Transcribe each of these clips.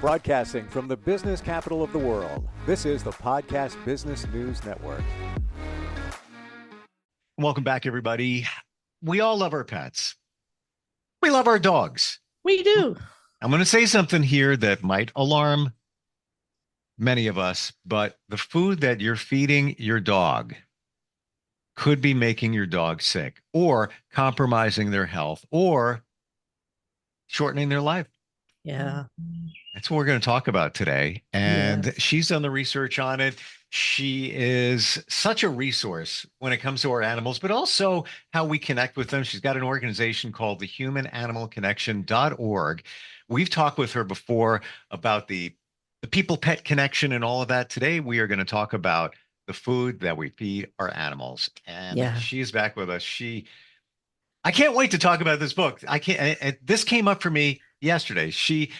Broadcasting from the business capital of the world, this is the Podcast Business News Network. Welcome back, everybody. We all love our pets. We love our dogs. We do. I'm going to say something here that might alarm many of us, but the food that you're feeding your dog could be making your dog sick or compromising their health or shortening their life. Yeah. That's what we're going to talk about today. And Yes. she's done the research on it. She is such a resource when it comes to our animals, but also how we connect with them. She's got an organization called the humananimalconnection.org. We've talked with her before about the people-pet connection and all of that. Today, we are going to talk about the food that we feed our animals. And she is back with us. I can't wait to talk about this book. This came up for me yesterday. She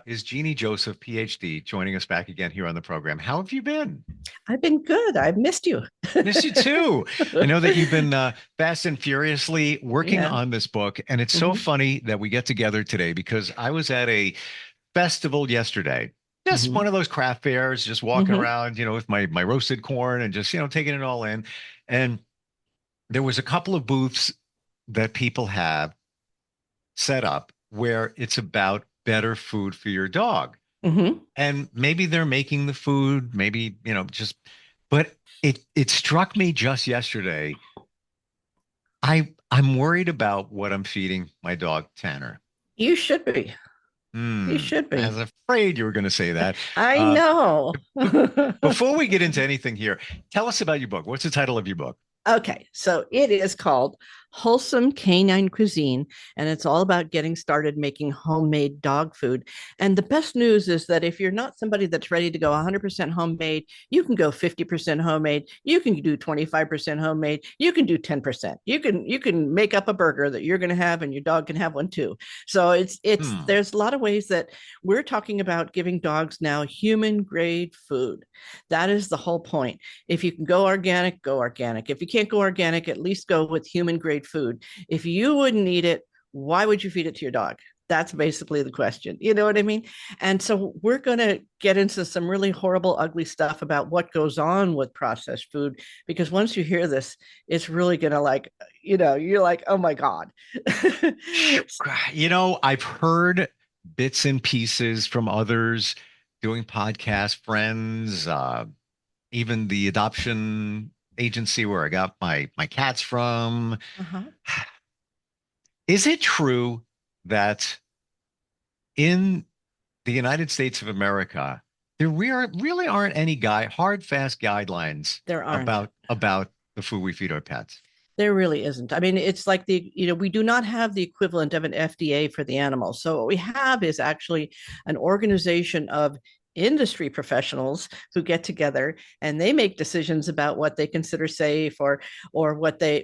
is Genie Joseph, PhD, joining us back again here on the program. How have you been? I've been good. I've missed you. Missed you too. I know that you've been fast and furiously working on this book. And it's so funny that we get together today because I was at a festival yesterday. Just one of those craft fairs, just walking around, with my roasted corn and just, taking it all in. And there was a couple of booths that people have set up where it's about better food for your dog. And maybe they're making the food, maybe, but it struck me just yesterday. I'm worried about what I'm feeding my dog, Tanner. You should be. You should be. I was afraid you were going to say that. I know. Before we get into anything here, tell us about your book. What's the title of your book? Okay, so it is called Wholesome Canine Cuisine, and it's all about getting started making homemade dog food. And the best news is that if you're not somebody that's ready to go 100% homemade, you can go 50% homemade. You can do 25% homemade. You can do 10%. You can make up a burger that you're going to have, and your dog can have one too. So there's a lot of ways that we're talking about giving dogs now human grade food. That is the whole point. If you can go organic, go organic. If you can't go organic, at least go with human grade food. If you wouldn't eat it, why would you feed it to your dog? That's basically the question. You know what I mean? And so we're going to get into some really horrible, ugly stuff about what goes on with processed food, because once you hear this, it's really going to you're like, oh my God. I've heard bits and pieces from others doing podcasts, friends, even the adoption agency where I got my cats from. Is it true that in the United States of America, there really aren't any hard, fast guidelines about the food we feed our pets? There really isn't. I mean, it's like we do not have the equivalent of an FDA for the animal. So what we have is actually an organization of industry professionals who get together and they make decisions about what they consider safe or what they're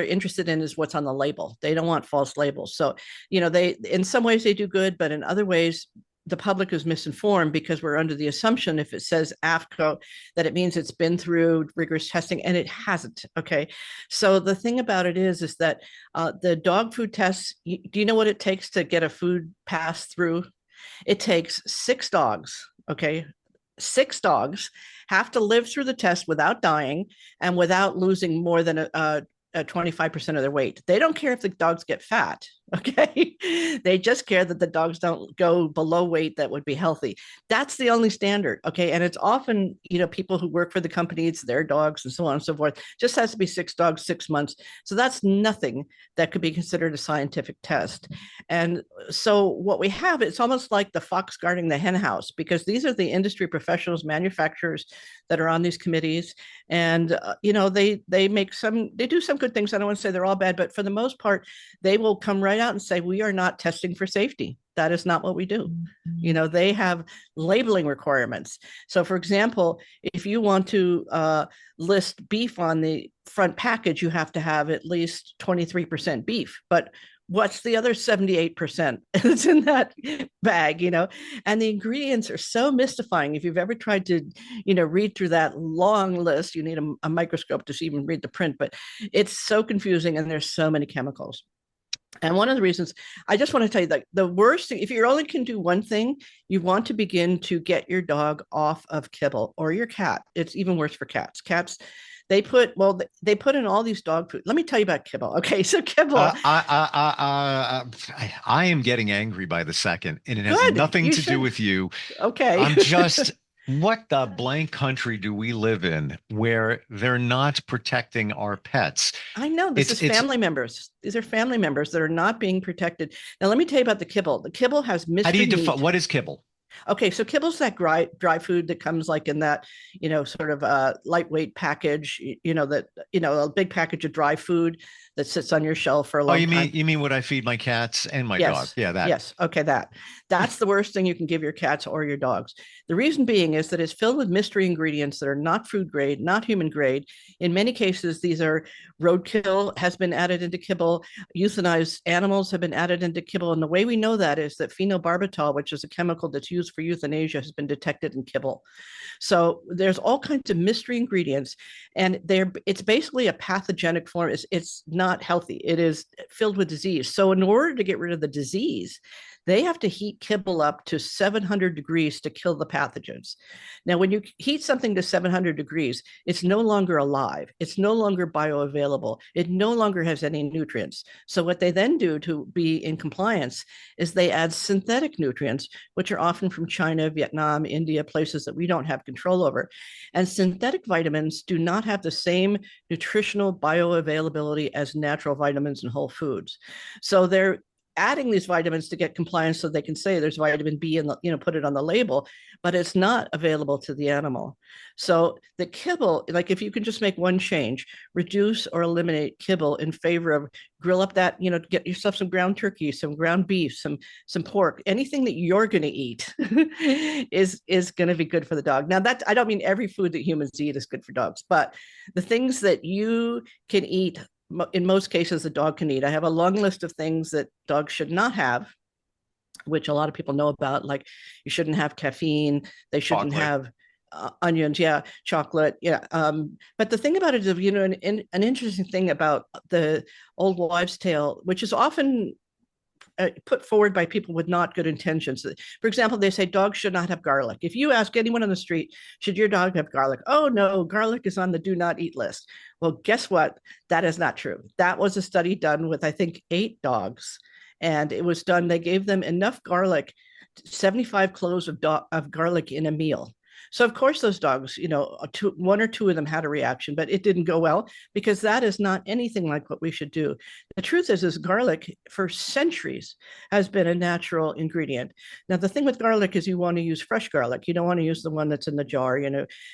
interested in is what's on the label. They don't want false labels. So, they, in some ways they do good, but in other ways, the public is misinformed because we're under the assumption if it says AFCO that it means it's been through rigorous testing, and it hasn't. Okay. So the thing about it is that the dog food tests, do you know what it takes to get a food pass through? It takes 6 dogs, okay? 6 dogs have to live through the test without dying and without losing more than a 25% of their weight. They don't care if the dogs get fat, okay? They just care that the dogs don't go below weight that would be healthy. That's the only standard, okay? And it's often, people who work for the company, it's their dogs and so on and so forth. Just has to be 6 dogs, 6 months. So that's nothing that could be considered a scientific test. And so what we have, it's almost like the fox guarding the hen house, because these are the industry professionals, manufacturers that are on these committees. And, they do some good things. I don't want to say they're all bad, but for the most part, they will come right out and say, we are not testing for safety. That is not what we do. They have labeling requirements. So for example, if you want to list beef on the front package, you have to have at least 23% beef. But what's the other 78% that's in that bag, and the ingredients are so mystifying. If you've ever tried to, read through that long list, you need a microscope to even read the print, but it's so confusing and there's so many chemicals. And one of the reasons, I just want to tell you that the worst thing, if you only can do one thing, you want to begin to get your dog off of kibble, or your cat. It's even worse for cats. Cats, they put in all these dog food. Let me tell you about kibble. Okay, so kibble, Uh, I, I am getting angry by the second, and it has good. nothing You to do should. with you. Okay. I'm just, what the blank country do we live in where they're not protecting our pets? I know this is It's, family members. These are family members that are not being protected. Now, let me tell you about the kibble. The kibble has how do you mystery define meat. what is kibble? Okay, so kibble's that dry food that comes like in that, sort of lightweight package, a big package of dry food that sits on your shelf for a Oh, long time. you mean what I feed my cats and my dog? Yes. Yeah, that. Yes. Okay. That's the worst thing you can give your cats or your dogs. The reason being is that it's filled with mystery ingredients that are not food grade, not human grade. In many cases, these are roadkill has been added into kibble. Euthanized animals have been added into kibble. And the way we know that is that phenobarbital, which is a chemical that's used for euthanasia, has been detected in kibble. So there's all kinds of mystery ingredients, and it's basically a pathogenic form. It's not healthy. It is filled with disease. So in order to get rid of the disease, they have to heat kibble up to 700 degrees to kill the pathogens. Now, when you heat something to 700 degrees, it's no longer alive. It's no longer bioavailable. It no longer has any nutrients. So what they then do to be in compliance is they add synthetic nutrients, which are often from China, Vietnam, India, places that we don't have control over. And synthetic vitamins do not have the same nutritional bioavailability as natural vitamins and whole foods. So they're adding these vitamins to get compliance so they can say there's vitamin B and put it on the label, but it's not available to the animal. So the kibble, like if you can just make one change, reduce or eliminate kibble in favor of grill up that, get yourself some ground turkey, some ground beef, some pork, anything that you're going to eat is going to be good for the dog. Now that I don't mean every food that humans eat is good for dogs, but the things that you can eat, in most cases, the dog can eat. I have a long list of things that dogs should not have, which a lot of people know about. Like you shouldn't have caffeine. They shouldn't Chocolate. have onions. Yeah, chocolate. Yeah. But the thing about it is, an interesting thing about the old wives' tale, which is often put forward by people with not good intentions. For example, they say dogs should not have garlic. If you ask anyone on the street, should your dog have garlic? Oh, no, garlic is on the do not eat list. Well, guess what? That is not true. That was a study done with, I think, 8 dogs. And it was done, they gave them enough garlic, 75 cloves of garlic in a meal. So of course those dogs, one or two of them had a reaction, but it didn't go well because that is not anything like what we should do. The truth is garlic for centuries has been a natural ingredient. Now the thing with garlic is you want to use fresh garlic. You don't want to use the one that's in the jar,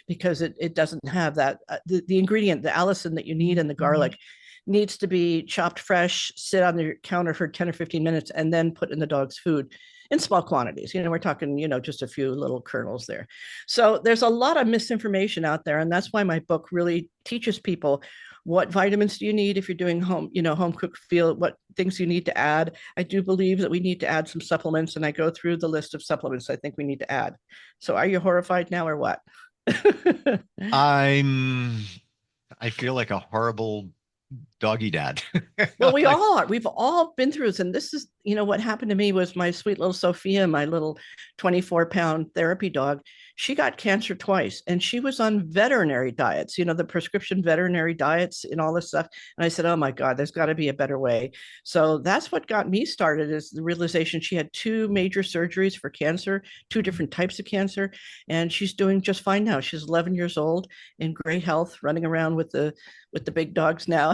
because it doesn't have that the ingredient, the allicin that you need in the garlic needs to be chopped fresh, sit on the counter for 10 or 15 minutes, and then put in the dog's food in small quantities. We're talking, just a few little kernels there. So there's a lot of misinformation out there. And that's why my book really teaches people what vitamins do you need if you're doing home cooked meal, what things you need to add. I do believe that we need to add some supplements, and I go through the list of supplements I think we need to add. So are you horrified now or what? I'm, I feel like a horrible doggy dad. Well, we Like, all are. We've all been through this. And this is, what happened to me was my sweet little Sophia, my little 24-pound therapy dog. She got cancer twice and she was on veterinary diets, the prescription veterinary diets and all this stuff. And I said, oh my God, there's got to be a better way. So that's what got me started, is the realization she had 2 major surgeries for cancer, 2 different types of cancer. And she's doing just fine now. She's 11 years old, in great health, running around with the big dogs now.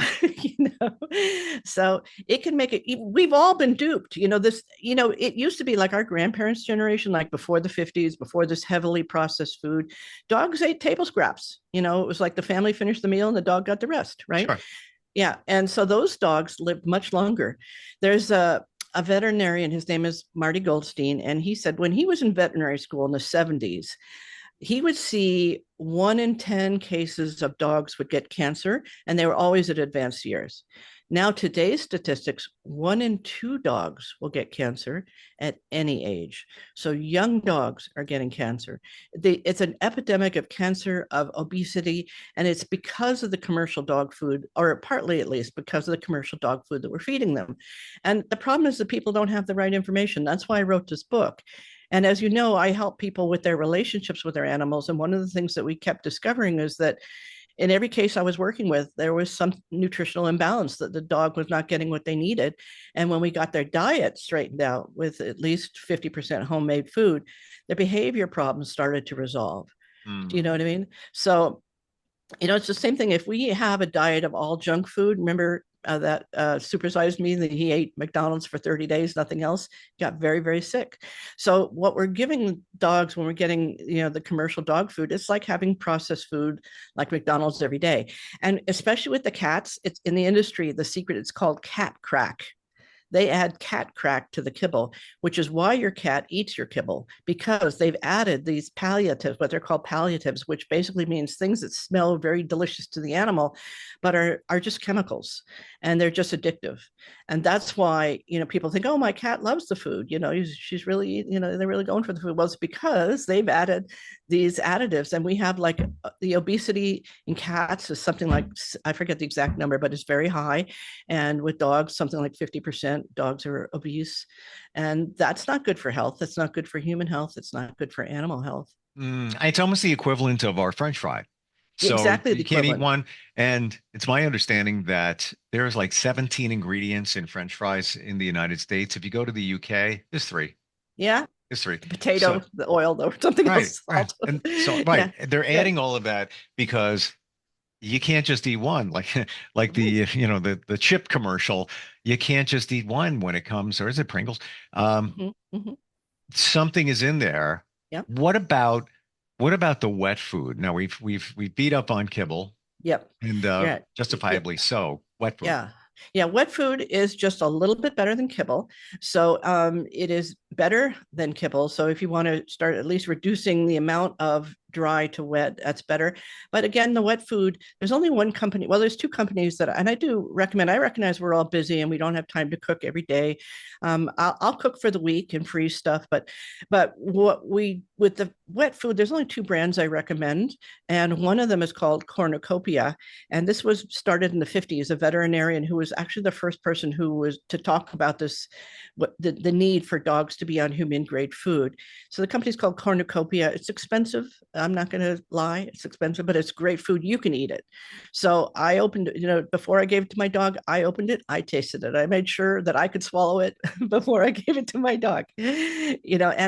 So it can make it, we've all been duped. It used to be like our grandparents' generation, like before the 50s, before this heavily processed food, dogs ate table scraps. It was like the family finished the meal and the dog got the rest, right? sure. Yeah. And so those dogs lived much longer. There's a veterinarian, his name is Marty Goldstein, and he said when he was in veterinary school in the 70s, he would see 1 in 10 cases of dogs would get cancer, and they were always at advanced years. Now, today's statistics, 1 in 2 dogs will get cancer at any age. So young dogs are getting cancer. It's an epidemic of cancer, of obesity, and it's because of the commercial dog food, or partly at least because of the commercial dog food that we're feeding them. And the problem is that people don't have the right information. That's why I wrote this book. And as you know, I help people with their relationships with their animals. And one of the things that we kept discovering is that in every case I was working with, there was some nutritional imbalance, that the dog was not getting what they needed. And when we got their diet straightened out with at least 50% homemade food, their behavior problems started to resolve. Do you know what I mean? So, it's the same thing. If we have a diet of all junk food, remember that supersized me that he ate McDonald's for 30 days, nothing else, got very, very sick. So what we're giving dogs when we're getting, the commercial dog food, it's like having processed food like McDonald's every day. And especially with the cats, it's in the industry, the secret, it's called cat crack. They add cat crack to the kibble, which is why your cat eats your kibble, because they've added these palliatives, what they're called palliatives, which basically means things that smell very delicious to the animal, but are just chemicals, and they're just addictive. And that's why, people think, oh, my cat loves the food. She's really, they're really going for the food. Well, it's because they've added these additives, and we have like the obesity in cats is something like, I forget the exact number, but it's very high. And with dogs, something like 50% dogs are obese. And that's not good for health. That's not good for human health. It's not good for animal health. It's almost the equivalent of our French fry. So Exactly the you can't eat equivalent. one. And it's my understanding that there's like 17 ingredients in French fries in the United States. If you go to the UK, there's three. Yeah. There's three. The potato, So, the oil, though, something right, else. right. Salt. And so, Yeah. right. They're Yeah. adding all of that because you can't just eat one. Like Right. the chip commercial. You can't just eat one when it comes, or is it Pringles? Um, Mhm, mhm. Something is in there. Yep. What about the wet food? Now we've beat up on kibble Yep. and Yeah. Yeah. justifiably so. Wet food. Yeah. Yeah. Wet food is just a little bit better than kibble. So it is better than kibble. So if you want to start at least reducing the amount of dry to wet, that's better. But again, the wet food, there's only one company. Well, there's two companies and I do recommend, I recognize we're all busy and we don't have time to cook every day. I'll cook for the week and freeze stuff, but with the wet food, there's only two brands I recommend. And one of them is called Cornucopia. And this was started in the 50s, a veterinarian who was actually the first person who was to talk about this, the need for dogs to be on human grade food. So the company's called Cornucopia. It's expensive. I'm not going to lie. It's expensive, but it's great food. You can eat it. So I opened it, before I gave it to my dog, I opened it. I tasted it. I made sure that I could swallow it before I gave it to my dog. And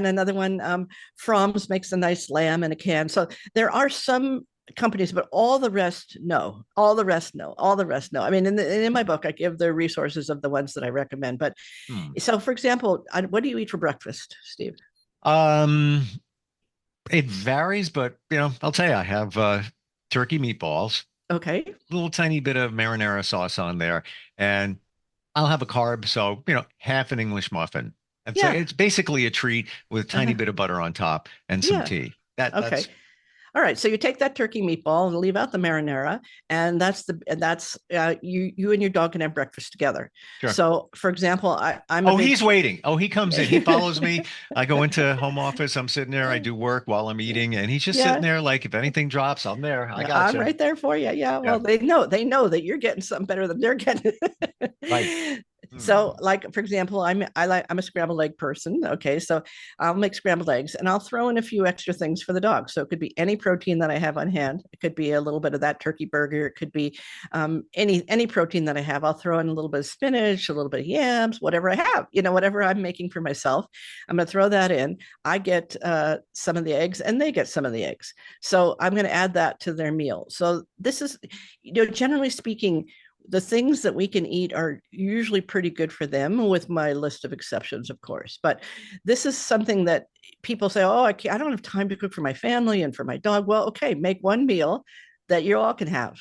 another one, Fromm's makes a nice lamb in a can. So there are some companies, but all the rest, no. All the rest, no. All the rest, no. I mean, in my book, I give the resources of the ones that I recommend. But Hmm. so, for example, what do you eat for breakfast, Steve? Um, it varies, but I'll tell you, I have turkey meatballs, Okay. a little tiny bit of marinara sauce on there, and I'll have a carb, so half an English muffin. And so Yeah. it's basically a treat with a tiny Uh-huh. bit of butter on top and some Yeah. tea. That's Okay. All right, so you take that turkey meatball and leave out the marinara, and that's you and your dog can have breakfast together. sure. So, for example, I'm a Oh, big he's waiting. Oh, he comes in. He follows me. I go into home office. I'm sitting there. I do work while I'm eating, and he's just sitting yeah, there like, if anything drops, I'm there. I I'm gotcha. right there for you. Yeah, Yeah. well, they know that you're getting something better than they're getting. Right. Hmm. So, like for example, I'm a scrambled egg person. Okay, so I'll make scrambled eggs and I'll throw in a few extra things for the dog. So it could be any protein that I have on hand. It could be a little bit of that turkey burger. It could be any protein that I have. I'll throw in a little bit of spinach, a little bit of yams, whatever I have. Whatever I'm making for myself, I'm going to throw that in. I get some of the eggs, and they get some of the eggs. So I'm going to add that to their meal. So this is, generally speaking, the things that we can eat are usually pretty good for them, with my list of exceptions, of course. But this is something that people say, oh, I don't have time to cook for my family and for my dog. Well, okay, make one meal that you all can have,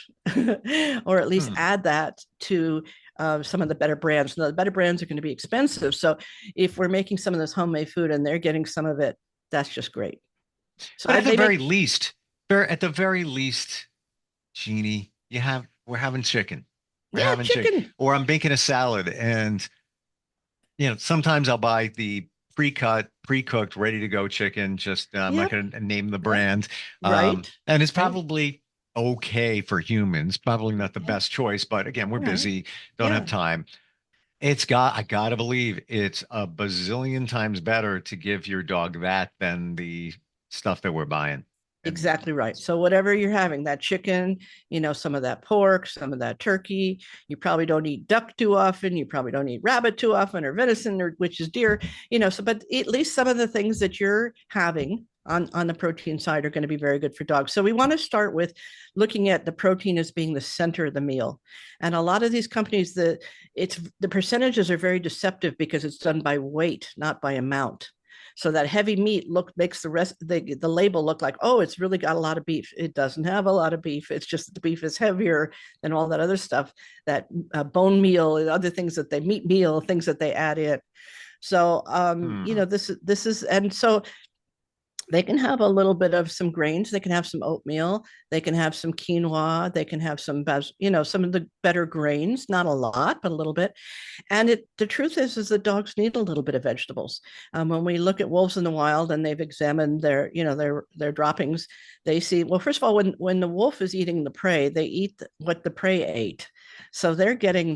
or at least Hmm. add that to some of the better brands. Now, the better brands are going to be expensive. So if we're making some of this homemade food and they're getting some of it, that's just great. So But I, they make, at the very least, Jeannie, we're having chicken. or Yeah, having chicken, chicken. or I'm making a salad, and sometimes I'll buy the pre-cut, pre-cooked, ready to go chicken. Just I'm not Yep. going to name the Yep. brand, Right. and it's Right. probably okay for humans. Probably not the Yeah. best choice, but again, we're Right. busy, don't have Yeah. time. I gotta believe it's a bazillion times better to give your dog that than the stuff that we're buying. And Exactly right. So whatever you're having, that chicken, some of that pork, some of that turkey, you probably don't eat duck too often. You probably don't eat rabbit too often, or venison, or which is deer. So but at least some of the things that you're having on the protein side are going to be very good for dogs. So we want to start with looking at the protein as being the center of the meal. And a lot of these companies, the percentages are very deceptive because it's done by weight, not by amount. So that heavy meat makes the label look like, oh, it's really got a lot of beef. It doesn't have a lot of beef. It's just that the beef is heavier than all that other stuff, that bone meal and other things that they meat meal, things that they add in. So hmm. this is, and so they can have a little bit of some grains. They can have some oatmeal. They can have some quinoa. They can have some of the better grains, not a lot, but a little bit. And the truth is the dogs need a little bit of vegetables. When we look at wolves in the wild and they've examined their droppings, they see, well, first of all, when the wolf is eating the prey, they eat what the prey ate. So they're getting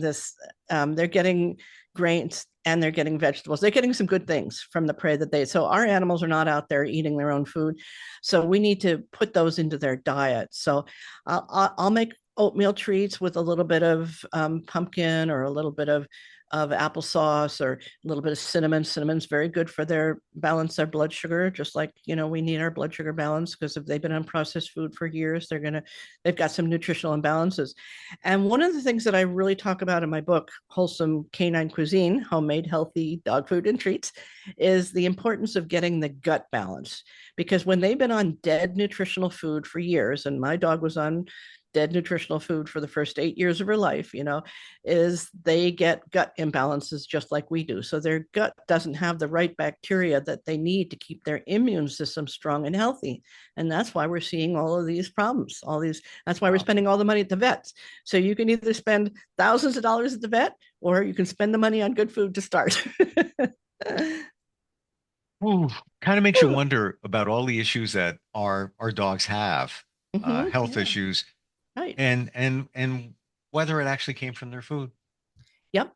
they're getting grains and they're getting vegetables. They're getting some good things from the prey so our animals are not out there eating their own food. So we need to put those into their diet. So I'll make oatmeal treats with a little bit of pumpkin or a little bit of applesauce or a little bit of cinnamon. Cinnamon's very good for their balance their blood sugar, just like we need our blood sugar balance, because if they've been on processed food for years, they've got some nutritional imbalances. And one of the things that I really talk about in my book, Wholesome Canine Cuisine, Homemade Healthy Dog Food and Treats, is the importance of getting the gut balance. Because when they've been on dead nutritional food for years, and my dog was on dead nutritional food for the first 8 years of her life, is they get gut imbalances just like we do. So their gut doesn't have the right bacteria that they need to keep their immune system strong and healthy. And that's why we're seeing all of these problems, that's why we're Wow. spending all the money at the vets. So you can either spend thousands of dollars at the vet, or you can spend the money on good food to start. Ooh, kind of makes you wonder about all the issues that our dogs have, health Yeah, issues, right. and whether it actually came from their food. Yep.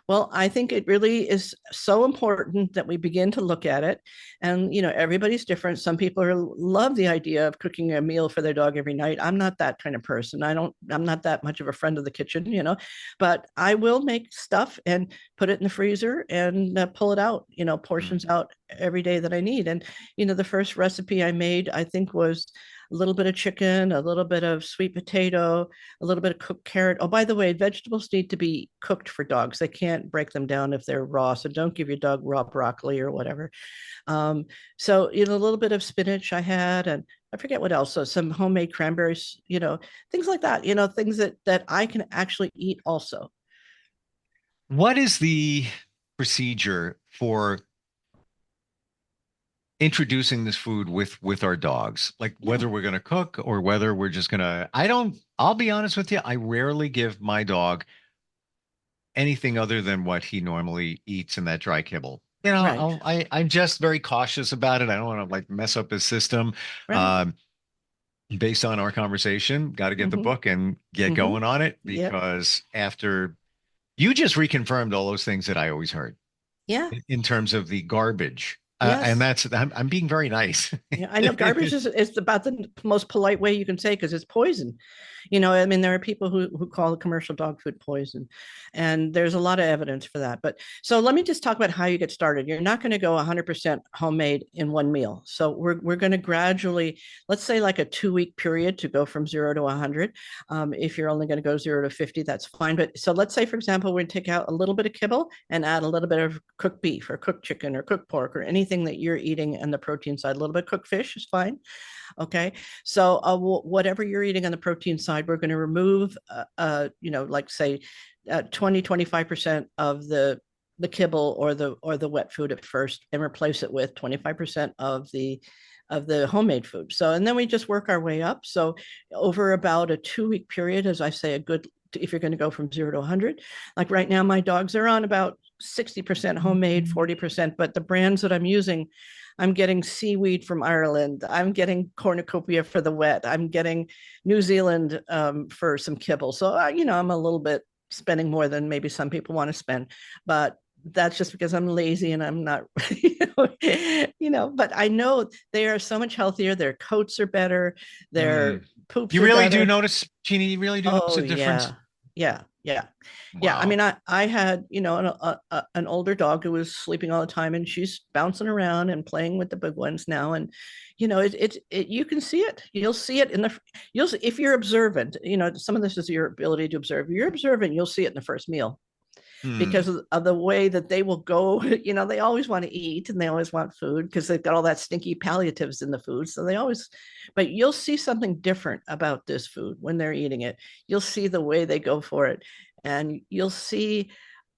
Well, I think it really is so important that we begin to look at it. And, everybody's different. Some people love the idea of cooking a meal for their dog every night. I'm not that kind of person. I'm not that much of a friend of the kitchen, but I will make stuff and put it in the freezer and pull it out, Mm. portions out every day that I need. And, the first recipe I made, I think, was a little bit of chicken, a little bit of sweet potato, a little bit of cooked carrot. Oh, by the way, vegetables need to be cooked for dogs. They can't break them down if they're raw. So don't give your dog raw broccoli or whatever. Um, so, a little bit of spinach I had, and I forget what else. So some homemade cranberries, things like that, things that I can actually eat also. What is the procedure for introducing this food with our dogs? Like Yeah, whether we're going to cook or whether we're just going to, I'll be honest with you, I rarely give my dog anything other than what he normally eats in that dry kibble. right, I'm just very cautious about it. I don't want to like mess up his system. right. Um, Based on our conversation, got to get the Mm-hmm, book and get mm-hmm. going on it, Yep. because after you just reconfirmed all those things that I always heard Yeah. in terms of the garbage. And Yes. I'm being very nice. Yeah, I know garbage is about the most polite way you can say, because it's poison. I mean, there are people who call the commercial dog food poison, and there's a lot of evidence for that. But so let me just talk about how you get started. You're not going to go 100% homemade in one meal. So we're going to gradually, let's say like a 2 week period to go from 0 to 100. If you're only going to go 0 to 50, that's fine. But so let's say, for example, we're going to take out a little bit of kibble and add a little bit of cooked beef or cooked chicken or cooked pork or anything that you're eating on the protein side. A little bit of cooked fish is fine. Okay. So whatever you're eating on the protein side, we're going to remove, like say 20, 25% of the kibble or the wet food at first, and replace it with 25% of the homemade food. So, and then we just work our way up. So over about a 2 week period, as I say, a good if you're going to go from 0 to 100. Like right now, my dogs are on about 60% homemade, 40%, but the brands that I'm using, I'm getting seaweed from Ireland. I'm getting cornucopia for the wet. I'm getting New Zealand for some kibble. So, I'm a little bit spending more than maybe some people want to spend, but that's just because I'm lazy and I'm not, but I know they are so much healthier. Their coats are better. Their poops You are really better. do notice, Genie, you really do notice Oh, a difference? yeah. Yeah. I Wow. mean, I had, an older dog who was sleeping all the time, and she's bouncing around and playing with the big ones now. And, you can see it. You'll see it if you're observant, some of this is your ability to observe. If you're observant, you'll see it in the first meal. Because of the way that they will go, they always want to eat and they always want food because they've got all that stinky palliatives in the food. So but you'll see something different about this food when they're eating it. You'll see the way they go for it, and you'll see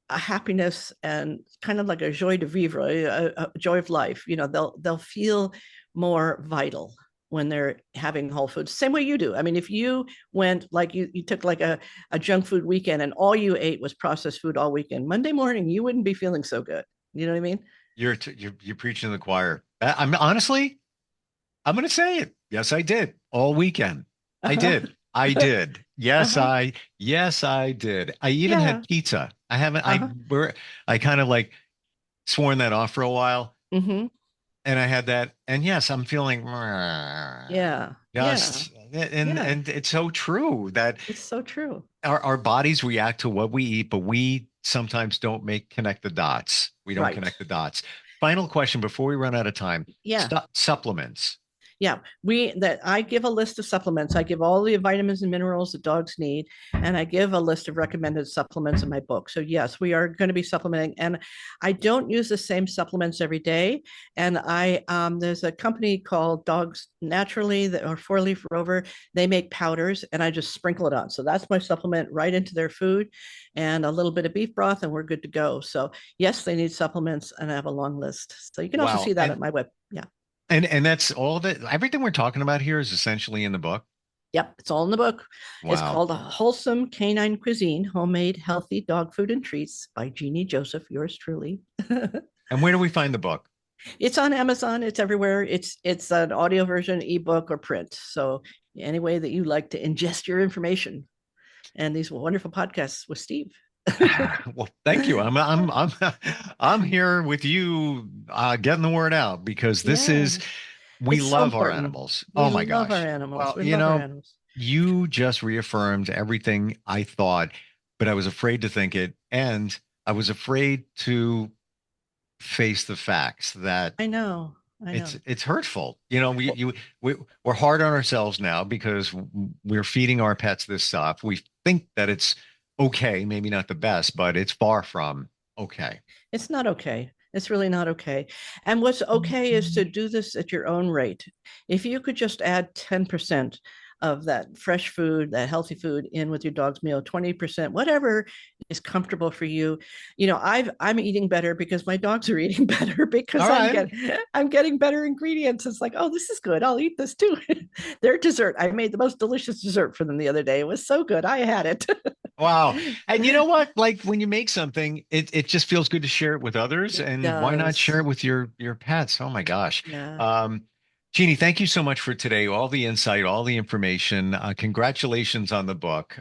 a happiness and kind of like a joie de vivre, a joy of life. They'll feel more vital when they're having whole foods, same way you do. I mean, if you went like you took like a junk food weekend and all you ate was processed food all weekend, Monday morning, you wouldn't be feeling so good. You know what I mean? You're preaching to the choir. I'm honestly, I'm going to say it. Yes, I did all weekend. I did. I did. Yes, yes, I did. I even had pizza. I haven't, I kind of like sworn that off for a while. Mm-hmm. And I had that, and yes, I'm feeling Yeah. and it's so true that it's so true. Our bodies react to what we eat, but we sometimes don't connect the dots. We don't connect the dots. Final question before we run out of time. Yeah. Supplements. Yeah, I give a list of supplements. I give all the vitamins and minerals that dogs need, and I give a list of recommended supplements in my book. So yes, we are going to be supplementing, and I don't use the same supplements every day. And there's a company called Dogs Naturally or 4-Leaf Rover. They make powders, and I just sprinkle it on. So that's my supplement right into their food, and a little bit of beef broth, and we're good to go. So yes, they need supplements, and I have a long list. So you can also see that at my web. Yeah. And that's all of it. Everything we're talking about here is essentially in the book. Yep, it's all in the book. Wow. It's called Wholesome Canine Cuisine, Homemade Healthy Dog Food and Treats by Genie Joseph, yours truly. And where do we find the book? It's on Amazon. It's everywhere. It's an audio version, ebook, or print. So any way that you like to ingest your information, and these wonderful podcasts with Steve. Well, thank you. I'm here with you, getting the word out, because this is, we love our animals. Oh my gosh. We love our animals. Well, we love our animals. You just reaffirmed everything I thought, but I was afraid to think it, and I was afraid to face the facts that I know. It's hurtful. We're hard on ourselves now because we're feeding our pets this stuff. We think that it's okay, maybe not the best, but it's far from okay. It's not okay. It's really not okay. And what's okay is to do this at your own rate. If you could just add 10% of that fresh food, that healthy food in with your dog's meal, 20%, whatever is comfortable for you. I'm eating better because my dogs are eating better because I'm getting better ingredients. It's like, oh, this is good. I'll eat this too. Their dessert, I made the most delicious dessert for them the other day. It was so good. I had it. Wow. And you know what? Like when you make something, it just feels good to share it with others. And why not share it with your pets? Oh my gosh. Yeah. Genie, thank you so much for today. All the insight, all the information. Congratulations on the book.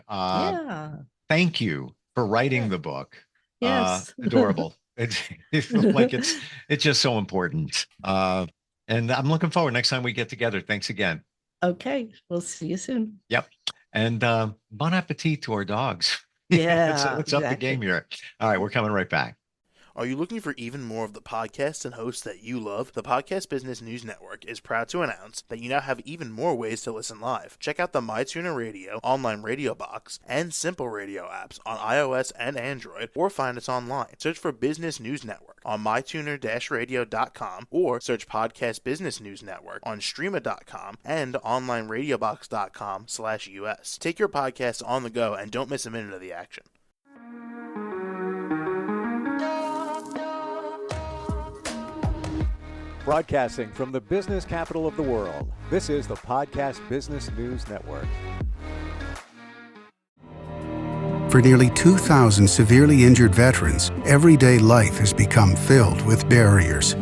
Thank you for writing the book. Yes. Adorable. It's like it's just so important. And I'm looking forward next time we get together. Thanks again. Okay. We'll see you soon. Yep. And bon appetit to our dogs. Yeah. Let's up the game here. All right, we're coming right back. Are you looking for even more of the podcasts and hosts that you love? The Podcast Business News Network is proud to announce that you now have even more ways to listen live. Check out the MyTuner Radio, online radio box, and Simple Radio apps on iOS and Android, or find us online. Search for Business News Network on mytuner-radio.com, or search Podcast Business News Network on streama.com and onlineradiobox.com/US. Take your podcasts on the go and don't miss a minute of the action. Broadcasting from the business capital of the world, this is the Podcast Business News Network. For nearly 2,000 severely injured veterans, everyday life has become filled with barriers.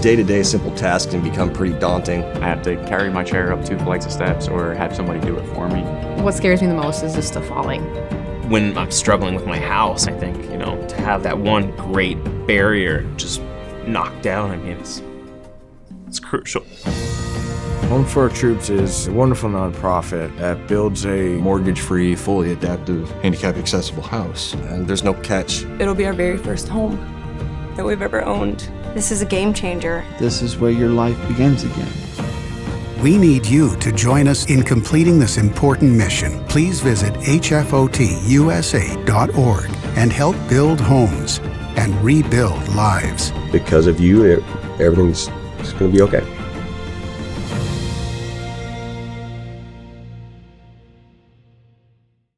Day-to-day simple tasks can become pretty daunting. I have to carry my chair up 2 flights of steps or have somebody do it for me. What scares me the most is just the falling. When I'm struggling with my house, I think, to have that one great barrier just knocked down, I mean, it's crucial. Home for Our Troops is a wonderful nonprofit that builds a Mortgage-free, fully adaptive, handicap-accessible house. And there's no catch. It'll be our very first home that we've ever owned. This is a game changer. This is where your life begins again. We need you to join us in completing this important mission. Please visit hfotusa.org and help build homes and rebuild lives. Because of you, everything's going to be okay.